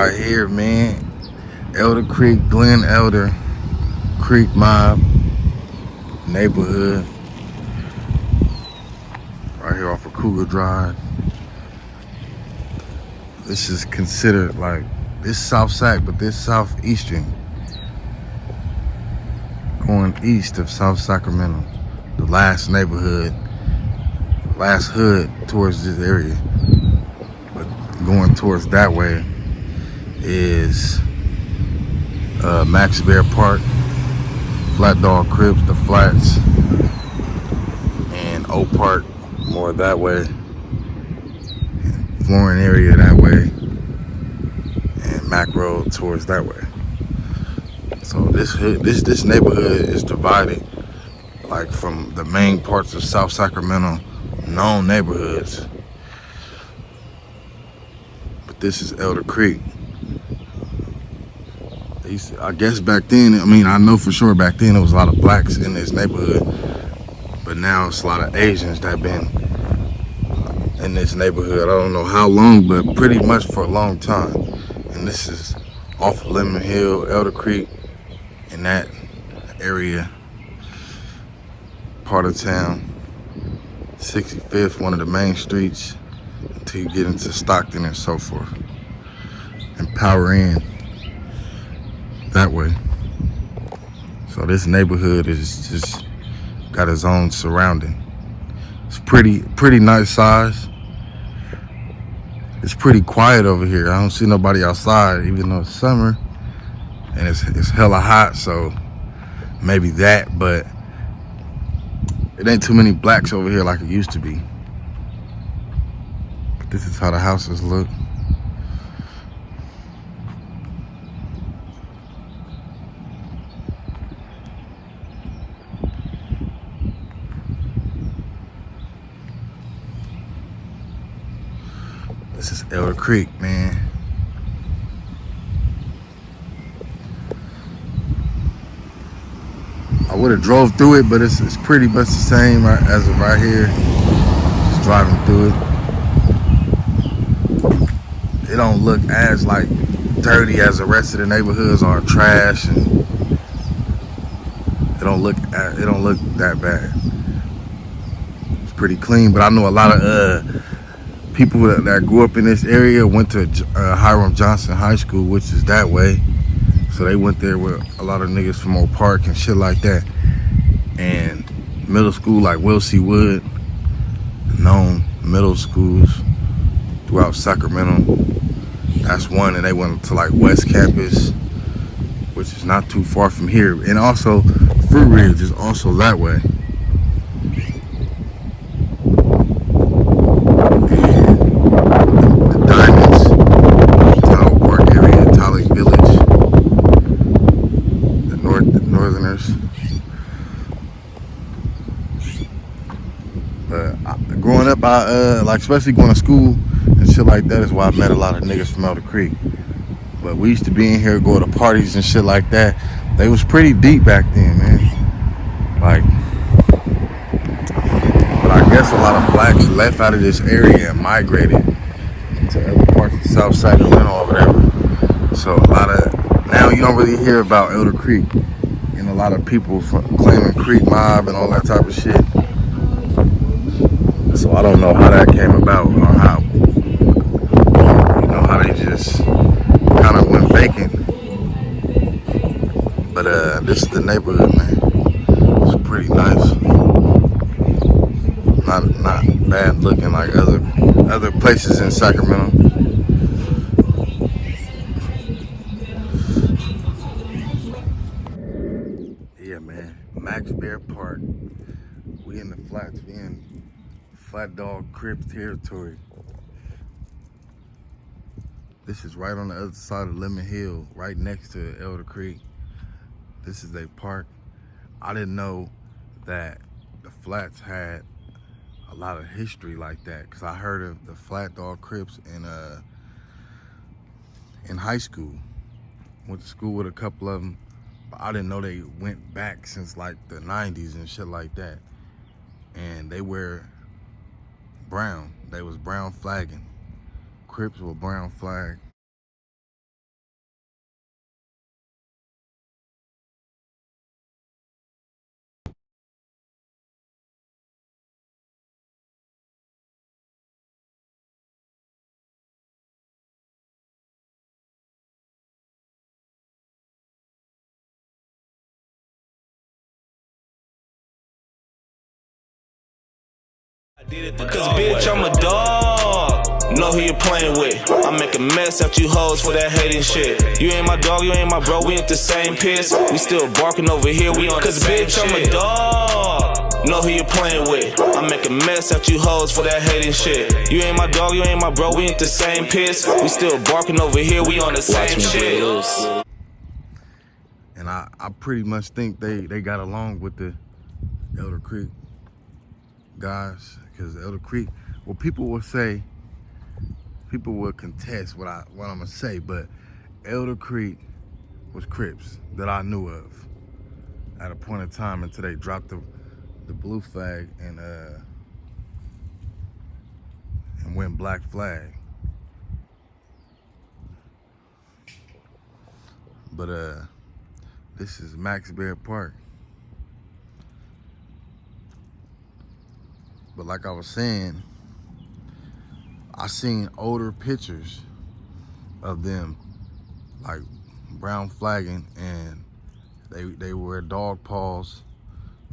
Right here, man. Elder Creek, Glen Elder Creek Mobb neighborhood. Right here off of Cougar Drive. This is considered like, this South Sac, but this southeastern. Going east of South Sacramento. The last neighborhood, last hood towards this area. But going towards that way is Max Bear Park, Flat Dogg Crips, the Flats, and Oak Park more that way, Flooring area that way, and Mac Road towards that way. So this neighborhood is divided like from the main parts of South Sacramento, known neighborhoods. But this is Elder Creek. I guess back then, I know for sure back then there was a lot of blacks in this neighborhood, but now it's a lot of Asians that have been in this neighborhood. I don't know how long, but pretty much for a long time. And this is off of Lemon Hill, Elder Creek, in that area, part of town. 65th, one of the main streets, until you get into Stockton and so forth, and Power Inn that way. So this neighborhood is just got its own surrounding. It's pretty nice size. It's pretty quiet over here. I don't see nobody outside, even though it's summer and it's hella hot, so maybe that, but it ain't too many blacks over here like it used to be. But this is how the houses look. This is Elder Creek, man. I would have drove through it, but it's pretty much the same as of right here. Just driving through it. It don't look as like dirty as the rest of the neighborhoods are, trash, and it don't look that bad. It's pretty clean, but I know a lot of people that grew up in this area went to Hiram Johnson High School, which is that way. So they went there with a lot of niggas from Oak Park and shit like that. And middle school like Will C. Wood, known middle schools throughout Sacramento. That's one, and they went to like West Campus, which is not too far from here. And also Fruit Ridge is also that way. But growing up, like especially going to school and shit like that is why I met a lot of niggas from Elder Creek. But we used to be in here, go to parties and shit like that. They was pretty deep back then, man. Like, but I guess a lot of blacks left out of this area and migrated to other parts of South Sacramento or whatever. So a lot of, now you don't really hear about Elder Creek. And a lot of people claiming Creek Mobb and all that type of shit. So I don't know how that came about, or how, how they just kind of went vacant. But this is the neighborhood, man. It's pretty nice. Not bad looking like other places in Sacramento. Yeah, man. Max Bear Park. We in the flats. We in Flat Dogg Crips territory. This is right on the other side of Lemon Hill, right next to Elder Creek. This is a park. I didn't know that the flats had a lot of history like that, because I heard of the Flat Dogg Crips in high school. Went to school with a couple of them, but I didn't know they went back since like the 90s and shit like that. And they wear brown. They was brown flagging. Crips were brown flag. Cause bitch, I'm a dog. Know who you playing with. I make a mess out you hoes for that hating shit. You ain't my dog, you ain't my bro, we ain't the same piss. We still barking over here, we on the same shit. Cause bitch, I'm a dog. Know who you playing with. I make a mess out you hoes for that hating shit. You ain't my dog, you ain't my bro, we ain't the same piss. We still barking over here, we on the same shit. And I pretty much think they got along with the Elder Creek guys, because Elder Creek, well, people will say, people will contest what I'm gonna say, but Elder Creek was Crips that I knew of at a point in time until they dropped the blue flag and went black flag. But this is Max Bear Park. But like I was saying, I seen older pictures of them, like brown flagging, and they wear dog paws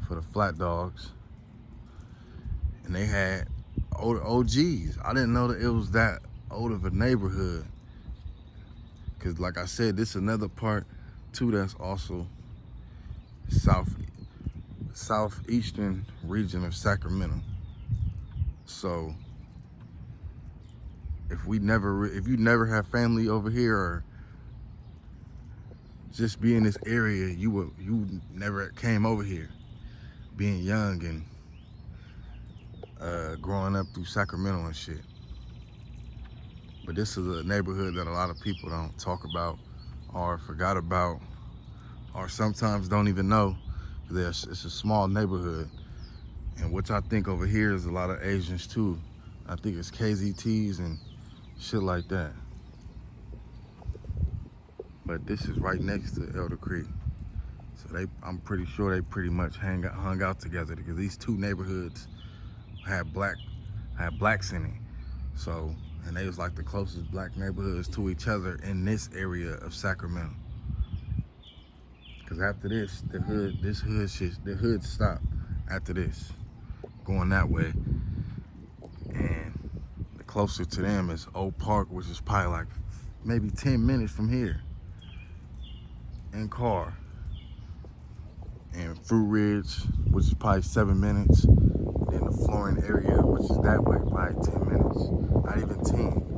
for the flat dogs, and they had older OGs. I didn't know that it was that old of a neighborhood, because like I said, this is another part too that's also southeastern region of Sacramento. So if you never have family over here, or just be in this area, you never came over here, being young and growing up through Sacramento and shit. But this is a neighborhood that a lot of people don't talk about, or forgot about, or sometimes don't even know. It's a small neighborhood, and which I think over here is a lot of Asians too. I think it's KZTs and shit like that. But this is right next to Elder Creek. So I'm pretty sure they pretty much hung out together, because these two neighborhoods had blacks in it. So, and they was like the closest black neighborhoods to each other in this area of Sacramento. Cause after this, the hood stopped after this, going that way. And the closer to them is Oak Park, which is probably like maybe 10 minutes from here in car. And Fruit Ridge, which is probably 7 minutes. And then the Flooring area, which is that way, probably 10 minutes, not even 10.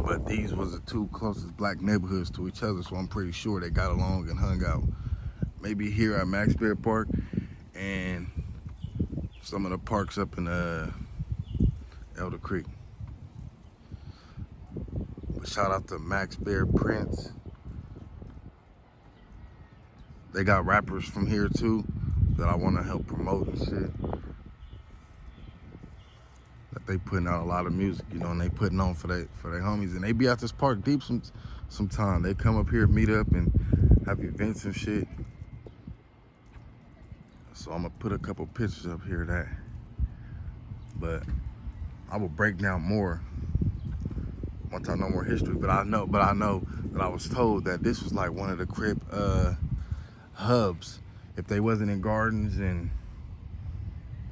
But these was the two closest black neighborhoods to each other, so I'm pretty sure they got along and hung out. Maybe here at Max Bear Park and some of the parks up in Elder Creek. But shout out to Max Bear Prince. They got rappers from here too that I want to help promote and shit. That they putting out a lot of music, you know, and they putting on for their homies. And they be out this park deep sometime. They come up here, meet up, and have events and shit. So I'm gonna put a couple pictures up here of that. But I will break down more once I know more history. But I know that I was told that this was like one of the Crip hubs. If they wasn't in Gardens and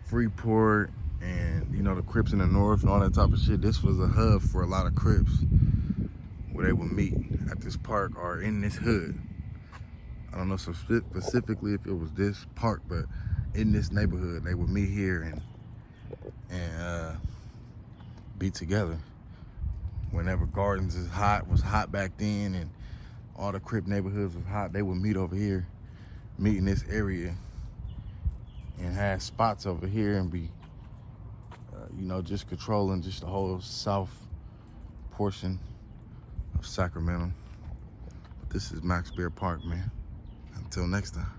Freeport and, you know, the Crips in the north and all that type of shit, this was a hub for a lot of Crips where they would meet at this park or in this hood. I don't know specifically if it was this park, but in this neighborhood they would meet here and be together. Whenever Gardens was hot back then, and all the Crip neighborhoods was hot, they would meet over here, meet in this area, and have spots over here and be, you know, just controlling just the whole south portion of Sacramento. But this is Max Bear Park, man. Until next time.